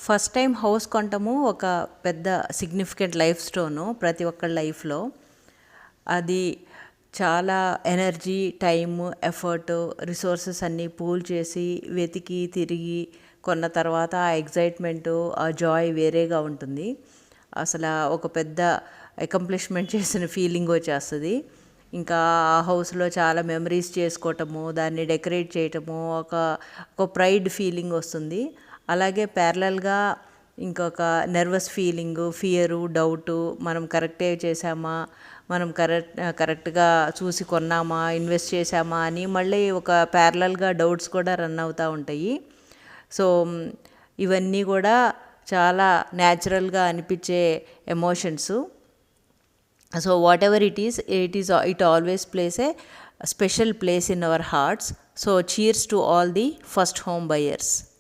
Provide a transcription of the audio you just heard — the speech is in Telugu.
ఫస్ట్ టైం హౌస్ కొనటము ఒక పెద్ద సిగ్నిఫికెంట్ లైఫ్ స్టోను ప్రతి ఒక్కళ్ళ లైఫ్లో. అది చాలా ఎనర్జీ, టైము, ఎఫర్టు, రిసోర్సెస్ అన్నీ పూల్ చేసి వెతికి తిరిగి కొన్న తర్వాత ఆ ఎగ్జైట్మెంటు, ఆ జాయ్ వేరేగా ఉంటుంది. అసలు ఒక పెద్ద అకంప్లిష్మెంట్ చేసిన ఫీలింగ్ వచ్చేస్తుంది. ఇంకా ఆ హౌస్లో చాలా మెమరీస్ చేసుకోవటము, దాన్ని డెకరేట్ చేయటము, ఒక ప్రైడ్ ఫీలింగ్ వస్తుంది. అలాగే ప్యారలల్గా ఇంకొక నర్వస్ ఫీలింగు, ఫియరు, డౌటు, మనం కరెక్టే చేసామా, మనం కరెక్ట్గా చూసి కొన్నామా, ఇన్వెస్ట్ చేసామా అని మళ్ళీ ఒక ప్యారలల్గా డౌట్స్ కూడా రన్ అవుతూ ఉంటాయి. సో ఇవన్నీ కూడా చాలా న్యాచురల్గా అనిపించే emotions. So what ever it always plays a special place in our hearts. So cheers to all the first home buyers.